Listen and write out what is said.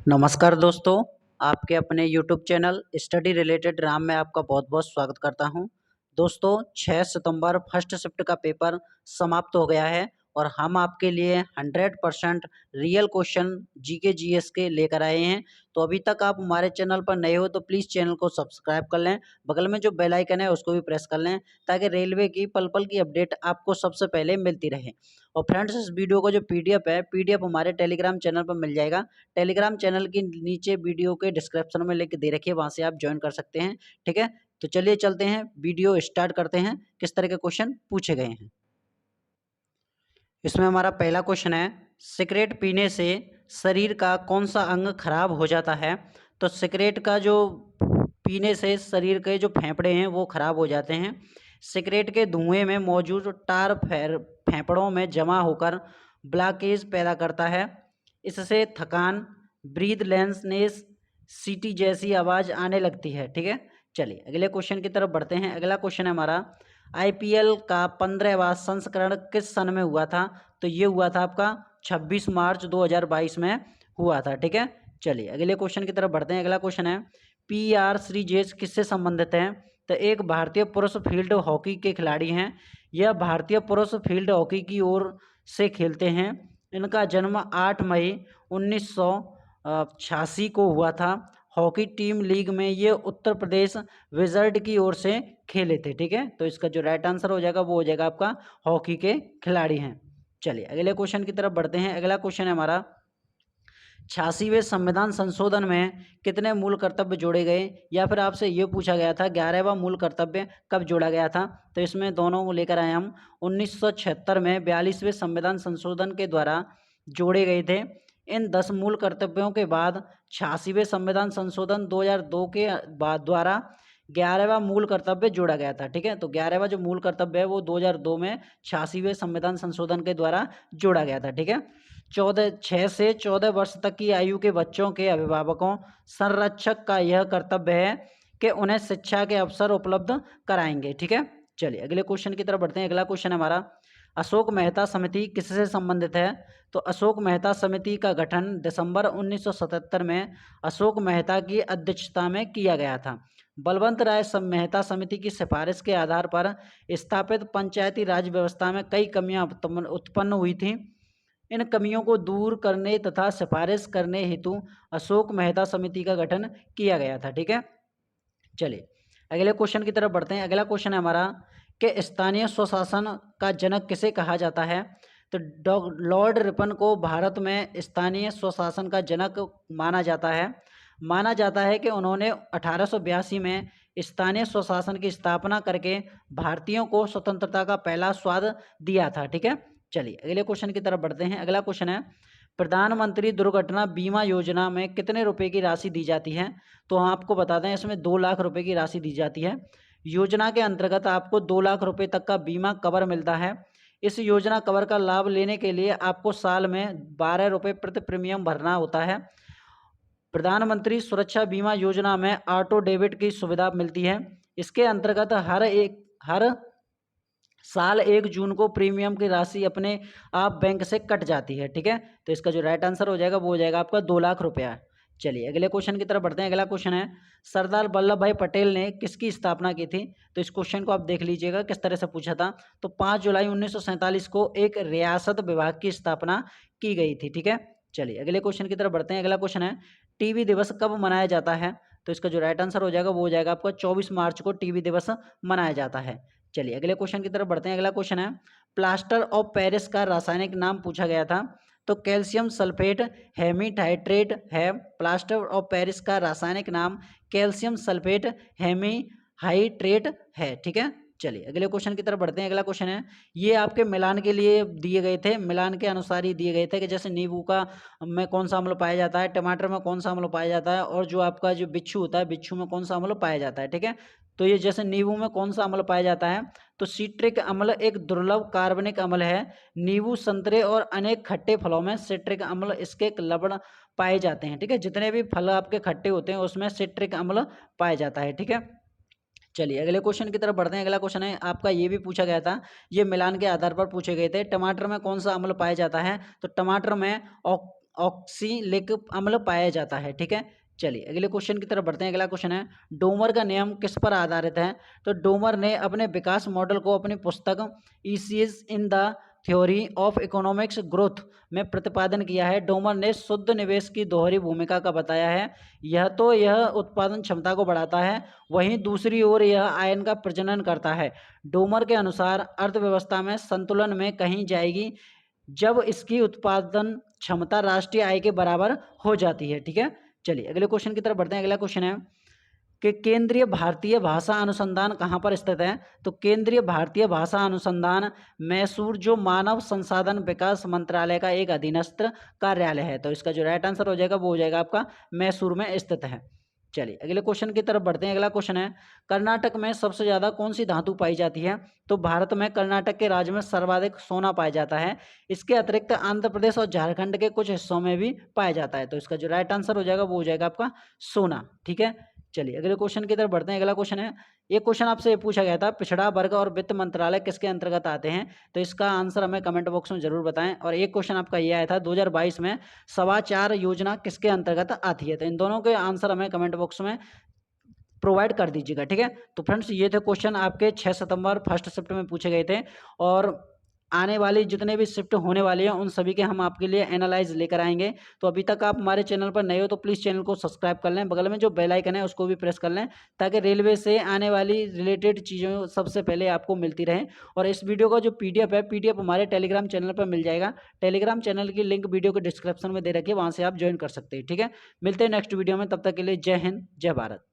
नमस्कार दोस्तों, आपके अपने YouTube channel study related Ram में आपका बहुत-बहुत स्वागत करता हूं। दोस्तों 6 सितंबर फर्स्ट शिफ्ट का पेपर समाप्त हो गया है और हम आपके लिए 100% रियल क्वेश्चन जीके जीएस के लेकर आए हैं। तो अभी तक आप हमारे चैनल पर नए हो तो प्लीज़ चैनल को सब्सक्राइब कर लें, बगल में जो बेल आइकन है उसको भी प्रेस कर लें ताकि रेलवे की पल-पल की अपडेट आपको सबसे पहले मिलती रहे। और फ्रेंड्स, इस वीडियो का जो पीडीएफ है, पीडीएफ हमारे टेलीग्राम चैनल पर मिल जाएगा। टेलीग्राम चैनल के नीचे वीडियो के डिस्क्रिप्शन में लिंक दे रखी है, वहाँ से आप ज्वाइन कर सकते हैं। ठीक है, तो चलिए चलते हैं, वीडियो स्टार्ट करते हैं। किस तरह के क्वेश्चन पूछे गए हैं। इसमें हमारा पहला क्वेश्चन है, सिगरेट पीने से शरीर का कौन सा अंग खराब हो जाता है। तो सिगरेट का जो पीने से शरीर के जो फेफड़े हैं वो खराब हो जाते हैं। सिगरेट के धुएं में मौजूद टार फेफड़ों में जमा होकर ब्लॉकेज पैदा करता है। इससे थकान, ब्रीथलेसनेस, सीटी जैसी आवाज़ आने लगती है। ठीक है, चलिए अगले क्वेश्चन की तरफ बढ़ते हैं। अगला क्वेश्चन है हमारा, आईपीएल का 15वां संस्करण किस सन में हुआ था। तो ये हुआ था आपका 26 मार्च 2022 में हुआ था। ठीक है, चलिए अगले क्वेश्चन की तरफ बढ़ते हैं। अगला क्वेश्चन है, पीआर सीरीज किससे संबंधित है। तो एक भारतीय पुरुष फील्ड हॉकी के खिलाड़ी हैं। यह भारतीय पुरुष फील्ड हॉकी की ओर से खेलते हैं। इनका जन्म 8 मई 1986 को हुआ था। हॉकी टीम लीग में ये उत्तर प्रदेश विजर्ड की ओर से खेले थे। ठीक है, तो इसका जो राइट आंसर हो जाएगा वो हो जाएगा आपका हॉकी के खिलाड़ी हैं। चलिए अगले क्वेश्चन की तरफ बढ़ते हैं। अगला क्वेश्चन है हमारा, 86वें संविधान संशोधन में कितने मूल कर्तव्य जोड़े गए। या फिर आपसे ये पूछा गया था 11वां मूल कर्तव्य कब जोड़ा गया था। तो इसमें दोनों को लेकर आए हम। 1976 में 42वें संविधान संशोधन के द्वारा जोड़े गए थे। इन 10 मूल कर्तव्यों के बाद 86वें संविधान संशोधन 2002 के बाद द्वारा 11वां मूल कर्तव्य जोड़ा गया था। ठीक है, तो 11वां जो मूल कर्तव्य है वो 2002 में 86वें संविधान संशोधन के द्वारा जोड़ा गया था। ठीक है, 6 से 14 वर्ष तक की आयु के बच्चों के अभिभावकों, संरक्षक का यह कर्तव्य है कि उन्हें शिक्षा के अवसर उपलब्ध कराएंगे। ठीक है, चलिए अगले क्वेश्चन की तरफ बढ़ते हैं। अगला क्वेश्चन है हमारा, अशोक मेहता समिति किससे संबंधित है। तो अशोक मेहता समिति का गठन दिसंबर 1977 में अशोक मेहता की अध्यक्षता में किया गया था। बलवंत राय मेहता समिति की सिफारिश के आधार पर स्थापित पंचायती राज व्यवस्था में कई कमियां उत्पन्न हुई थी। इन कमियों को दूर करने तथा सिफारिश करने हेतु अशोक मेहता समिति का गठन किया गया था। ठीक है, चलिए अगले क्वेश्चन की तरफ बढ़ते हैं। अगला क्वेश्चन है हमारा कि स्थानीय स्वशासन का जनक किसे कहा जाता है। तो लॉर्ड रिपन को भारत में स्थानीय स्वशासन का जनक माना जाता है। माना जाता है कि उन्होंने 1882 में स्थानीय स्वशासन की स्थापना करके भारतीयों को स्वतंत्रता का पहला स्वाद दिया था। ठीक है, चलिए अगले क्वेश्चन की तरफ बढ़ते हैं। अगला क्वेश्चन है, प्रधानमंत्री दुर्घटना बीमा योजना में कितने रुपए की राशि दी जाती है। तो आपको बता दें इसमें 2 लाख रुपए की राशि दी जाती है। योजना के अंतर्गत आपको 2 लाख रुपए तक का बीमा कवर मिलता है। इस योजना कवर का लाभ लेने के लिए आपको साल में 12 रुपए प्रति प्रीमियम भरना होता है। प्रधानमंत्री सुरक्षा बीमा योजना में ऑटो डेबिट की सुविधा मिलती है। इसके अंतर्गत हर साल 1 जून को प्रीमियम की राशि अपने आप बैंक से कट जाती है। ठीक है, तो इसका जो राइट आंसर हो जाएगा वो हो जाएगा आपका 2 लाख रुपया। चलिए अगले क्वेश्चन की तरफ बढ़ते हैं। अगला क्वेश्चन है, सरदार वल्लभ भाई पटेल ने किसकी स्थापना की थी। तो इस क्वेश्चन को आप देख लीजिएगा किस तरह से पूछा था। तो 5 जुलाई 1947 को एक रियासत विभाग की स्थापना की गई थी। ठीक है, चलिए अगले क्वेश्चन की तरफ बढ़ते हैं। अगला क्वेश्चन है, टीबी दिवस कब मनाया जाता है। तो इसका जो राइट आंसर हो जाएगा वो हो जाएगा आपका 24 मार्च को टीबी दिवस मनाया जाता है। चलिए अगले क्वेश्चन की तरफ बढ़ते हैं। अगला क्वेश्चन है, प्लास्टर ऑफ पेरिस का रासायनिक नाम पूछा गया था। तो कैल्शियम सल्फेट हेमीटाइट्रेट है। प्लास्टर ऑफ पेरिस का रासायनिक नाम कैल्शियम सल्फेट हेमीहाइड्रेट है। ठीक है, चलिए अगले क्वेश्चन की तरफ बढ़ते हैं। अगला क्वेश्चन है, ये आपके मिलान के लिए दिए गए थे, मिलान के अनुसार ही दिए गए थे कि जैसे नींबू का में कौन सा अम्ल पाया जाता है, टमाटर में कौन सा अम्ल पाया जाता है, और जो आपका जो बिच्छू होता है बिच्छू में कौन सा अम्ल पाया जाता है। ठीक है, तो ये जैसे नींबू में कौन सा अम्ल पाया जाता है। तो सिट्रिक अम्ल एक दुर्लभ कार्बनिक अम्ल है। नींबू, संतरे और अनेक खट्टे फलों में सिट्रिक अम्ल इसके लवण पाए जाते हैं। ठीक है, जितने भी फल आपके खट्टे होते हैं उसमें सिट्रिक अम्ल पाया जाता है। ठीक है, चलिए अगले क्वेश्चन की तरफ बढ़ते हैं। अगला क्वेश्चन है आपका, ये भी पूछा गया था, ये मिलान के आधार पर पूछे गए थे। टमाटर में कौन सा अम्ल पाया जाता है। तो टमाटर में ऑक्सीलिक अम्ल पाया जाता है, ठीक है। चलिए अगले क्वेश्चन की तरफ बढ़ते हैं। अगला क्वेश्चन है, डोमर का नियम किस पर आधारित है? तो डोमर ने अपने विकास मॉडल को अपनी पुस्तक ECS in the theory of economics growth में प्रतिपादन किया है। डोमर ने शुद्ध निवेश की दोहरी भूमिका का बताया है। यह उत्पादन क्षमता को बढ़ाता है, वहीं दूसरी ओर यह आयन का प्रजनन करता है। डोमर के अनुसार अर्थव्यवस्था में संतुलन में कहीं जाएगी जब इसकी उत्पादन क्षमता राष्ट्रीय आय के बराबर हो जाती है, ठीक है। चलिए अगले क्वेश्चन की तरफ बढ़ते हैं। अगला क्वेश्चन है कि केंद्रीय भारतीय भाषा अनुसंधान कहाँ पर स्थित है? तो केंद्रीय भारतीय भाषा अनुसंधान मैसूर, जो मानव संसाधन विकास मंत्रालय का एक अधीनस्थ कार्यालय है। तो इसका जो राइट आंसर हो जाएगा वो हो जाएगा आपका मैसूर में स्थित है। चलिए अगले क्वेश्चन की तरफ बढ़ते हैं। अगला क्वेश्चन है, कर्नाटक में सबसे ज़्यादा कौन सी धातु पाई जाती है? तो भारत में कर्नाटक के राज्य में सर्वाधिक सोना पाया जाता है। इसके अतिरिक्त आंध्र प्रदेश और झारखंड के कुछ हिस्सों में भी पाया जाता है। तो इसका जो राइट आंसर हो जाएगा वो हो जाएगा आपका सोना, ठीक है। चलिए अगले क्वेश्चन की तरफ बढ़ते हैं। अगला क्वेश्चन है, एक क्वेश्चन आपसे ये पूछा गया था, पिछड़ा वर्ग और वित्त मंत्रालय किसके अंतर्गत आते हैं? तो इसका आंसर हमें कमेंट बॉक्स में जरूर बताएं। और एक क्वेश्चन आपका ये आया था 2022 में 4.25 योजना किसके अंतर्गत आती है? तो इन दोनों के आंसर हमें कमेंट बॉक्स में प्रोवाइड कर दीजिएगा, ठीक है। तो फ्रेंड्स ये थे क्वेश्चन आपके 6 सितंबर फर्स्ट शिफ्ट में पूछे गए थे, और आने वाली जितने भी शिफ्ट होने वाली हैं उन सभी के हम आपके लिए एनालाइज लेकर आएंगे। तो अभी तक आप हमारे चैनल पर नए हो तो प्लीज़ चैनल को सब्सक्राइब कर लें, बगल में जो बेल आइकन है उसको भी प्रेस कर लें, ताकि रेलवे से आने वाली रिलेटेड चीज़ों सबसे पहले आपको मिलती रहे। और इस वीडियो का जो पीडीएफ है, पीडीएफ हमारे टेलीग्राम चैनल पर मिल जाएगा। टेलीग्राम चैनल की लिंक वीडियो के डिस्क्रिप्शन में दे रखी है, वहाँ से आप ज्वाइन कर सकते हैं, ठीक है। मिलते हैं नेक्स्ट वीडियो में, तब तक के लिए जय हिंद, जय भारत।